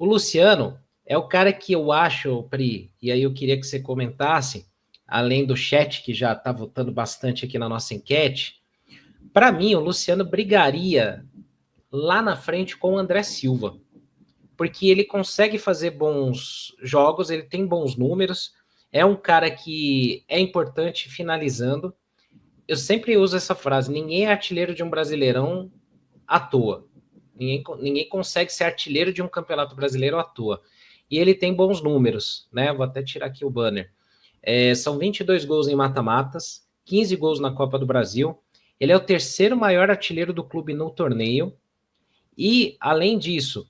O Luciano é o cara que eu acho, Pri, e aí eu queria que você comentasse, além do chat que já está votando bastante aqui na nossa enquete, para mim o Luciano brigaria lá na frente com o André Silva, porque ele consegue fazer bons jogos, ele tem bons números, é um cara que é importante finalizando. Eu sempre uso essa frase: ninguém é artilheiro de um Brasileirão à toa. Ninguém consegue ser artilheiro de um campeonato brasileiro à toa. E ele tem bons números, né? Vou até tirar aqui o banner. São 22 gols em mata-matas, 15 gols na Copa do Brasil. Ele é o terceiro maior artilheiro do clube no torneio. E, além disso,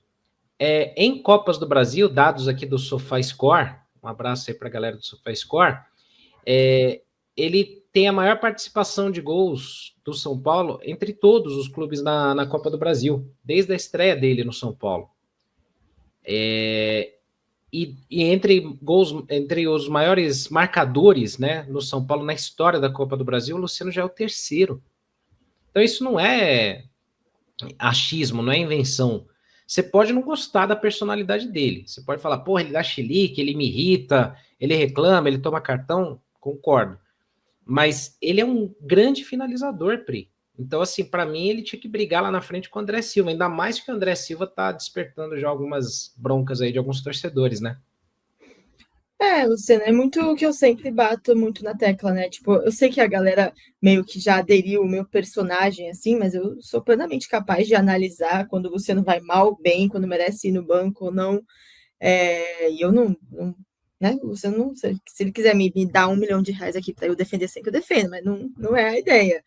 em Copas do Brasil, dados aqui do SofaScore, um abraço aí para a galera do SofaScore, ele tem a maior participação de gols do São Paulo entre todos os clubes na Copa do Brasil, desde a estreia dele no São Paulo. E entre os maiores marcadores, né, no São Paulo na história da Copa do Brasil, o Luciano já é o terceiro. Então isso não é achismo, não é invenção. Você pode não gostar da personalidade dele. Você pode falar, porra, ele dá chilique, ele me irrita, ele reclama, ele toma cartão. Concordo. Mas ele é um grande finalizador, Pri. Então, assim, para mim, ele tinha que brigar lá na frente com o André Silva, ainda mais que o André Silva tá despertando já algumas broncas aí de alguns torcedores, né? Luciano, é muito o que eu sempre bato muito na tecla, né? Tipo, eu sei que a galera meio que já aderiu o meu personagem, assim, mas eu sou plenamente capaz de analisar quando o Luciano vai mal, bem, quando merece ir no banco ou não. E eu não, né? O Luciano não, se ele quiser me dar R$ 1 milhão aqui para eu defender sempre, eu defendo, mas não é a ideia.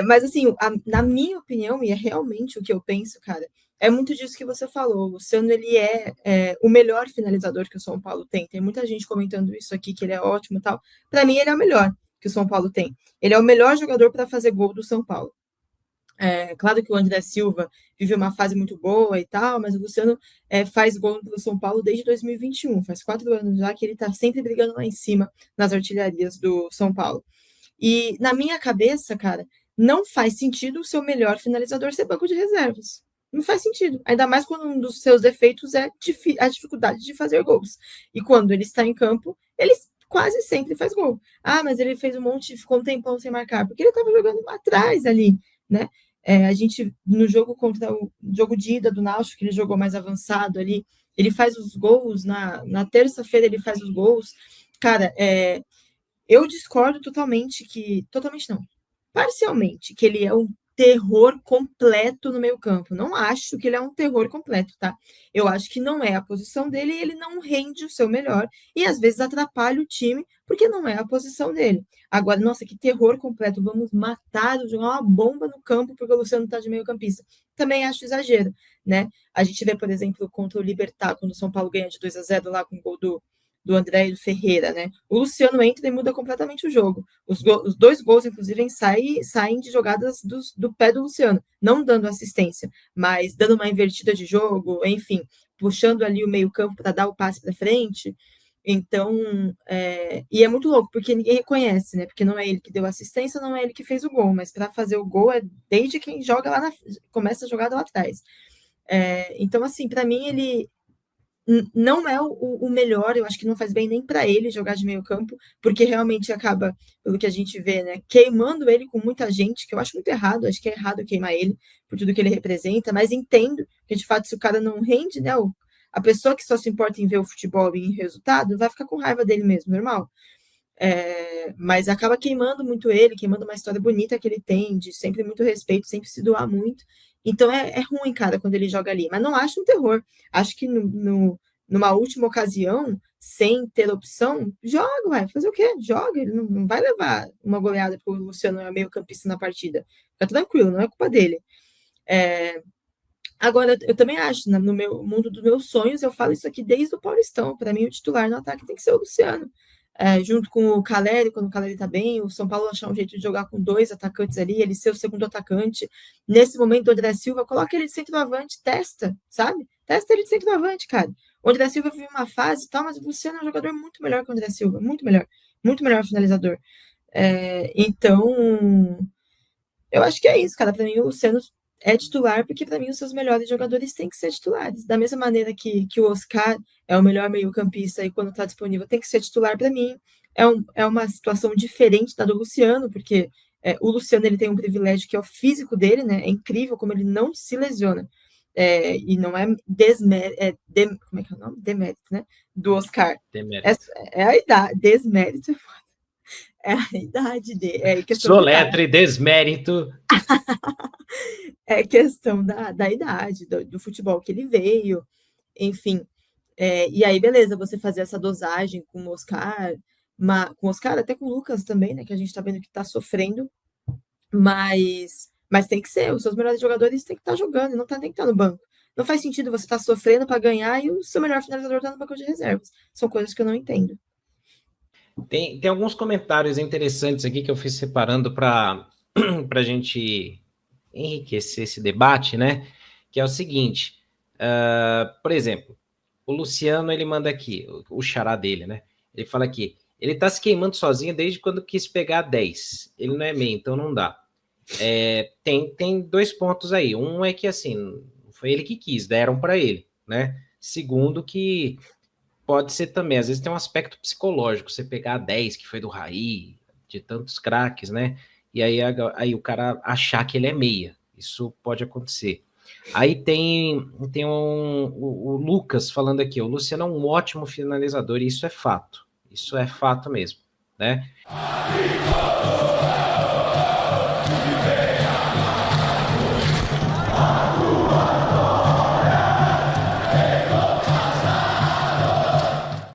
Mas assim, na minha opinião, e é realmente o que eu penso, cara, é muito disso que você falou. O Luciano, ele é o melhor finalizador que o São Paulo tem. Tem muita gente comentando isso aqui, que ele é ótimo e tal. Para mim, ele é o melhor que o São Paulo tem. Ele é o melhor jogador para fazer gol do São Paulo. Claro que o André Silva vive uma fase muito boa e tal, mas o Luciano faz gol pelo São Paulo desde 2021. Faz 4 anos já que ele está sempre brigando lá em cima nas artilharias do São Paulo. E na minha cabeça, cara, não faz sentido o seu melhor finalizador ser banco de reservas. Não faz sentido. Ainda mais quando um dos seus defeitos é a dificuldade de fazer gols. E quando ele está em campo, ele quase sempre faz gol. Ah, mas ele fez um monte, ficou um tempão sem marcar, porque ele estava jogando atrás ali, né? A gente, no jogo contra o jogo de ida do Náutico, que ele jogou mais avançado ali, ele faz os gols, na terça-feira ele faz os gols. Cara, eu discordo totalmente não, parcialmente, que ele é um terror completo no meio campo. Não acho que ele é um terror completo, tá? Eu acho que não é a posição dele e ele não rende o seu melhor e às vezes atrapalha o time porque não é a posição dele. Agora, nossa, que terror completo, vamos matar, jogar uma bomba no campo porque o Luciano tá de meio campista. Também acho exagero, né? A gente vê, por exemplo, contra o Libertad, quando o São Paulo ganha de 2-0 lá com o gol do André e do Ferreira, né? O Luciano entra e muda completamente o jogo. Os dois gols, inclusive, saem de jogadas do pé do Luciano, não dando assistência, mas dando uma invertida de jogo, enfim, puxando ali o meio-campo para dar o passe para frente. Então, e é muito louco, porque ninguém reconhece, né? Porque não é ele que deu assistência, não é ele que fez o gol, mas para fazer o gol é desde quem joga começa a jogada lá atrás. Então, assim, para mim, ele não é o melhor, eu acho que não faz bem nem para ele jogar de meio campo, porque realmente acaba, pelo que a gente vê, né, queimando ele com muita gente, que eu acho muito errado, acho que é errado queimar ele por tudo que ele representa, mas entendo que de fato se o cara não rende, né, a pessoa que só se importa em ver o futebol e em resultado, vai ficar com raiva dele mesmo, normal. Mas acaba queimando muito ele, queimando uma história bonita que ele tem, de sempre muito respeito, sempre se doar muito. Então é ruim, cara, quando ele joga ali. Mas não acho um terror. Acho que numa última ocasião, sem ter opção, joga, vai fazer o quê? Joga, ele não vai levar uma goleada porque o Luciano é meio campista na partida. Fica tranquilo, não é culpa dele. Agora, eu também acho, no meu mundo dos meus sonhos, eu falo isso aqui desde o Paulistão. Para mim, o titular no ataque tem que ser o Luciano. Junto com o Caleri, quando o Caleri tá bem, o São Paulo achar um jeito de jogar com dois atacantes ali, ele ser o segundo atacante. Nesse momento, o André Silva, coloca ele de centroavante, testa, sabe? Testa ele de centroavante, cara. O André Silva vive uma fase e tal, mas o Luciano é um jogador muito melhor que o André Silva, muito melhor finalizador. Então, eu acho que é isso, cara. Para mim, o Luciano é titular, porque para mim os seus melhores jogadores têm que ser titulares. Da mesma maneira que o Oscar é o melhor meio-campista e quando está disponível tem que ser titular para mim. É uma situação diferente da do Luciano, porque o Luciano ele tem um privilégio que é o físico dele, né? É incrível como ele não se lesiona. E não é como é que é o nome? Demérito, né? Do Oscar. Demérito. É a idade, desmérito é a idade dele, é questão de idade. Soletre, desmérito. É questão da idade, do futebol que ele veio, enfim. E aí, beleza, você fazer essa dosagem com o Oscar, até com o Lucas também, né? Que a gente tá vendo que tá sofrendo, mas tem que ser, os seus melhores jogadores têm que estar jogando, não tem que estar no banco. Não faz sentido você estar sofrendo para ganhar e o seu melhor finalizador tá no banco de reservas. São coisas que eu não entendo. Tem alguns comentários interessantes aqui que eu fui separando para a gente enriquecer esse debate, né? Que é o seguinte, por exemplo, o Luciano, ele manda aqui, o xará dele, né? Ele fala aqui, ele tá se queimando sozinho desde quando quis pegar 10. Ele não é meio, então não dá. Tem 2 pontos aí. Um é que, assim, foi ele que quis, deram para ele, né? Segundo que pode ser também, às vezes tem um aspecto psicológico, você pegar 10, que foi do Raí, de tantos craques, né? E aí o cara achar que ele é meia. Isso pode acontecer. Aí tem o Lucas falando aqui, o Luciano é um ótimo finalizador, e isso é fato. Isso é fato mesmo, né?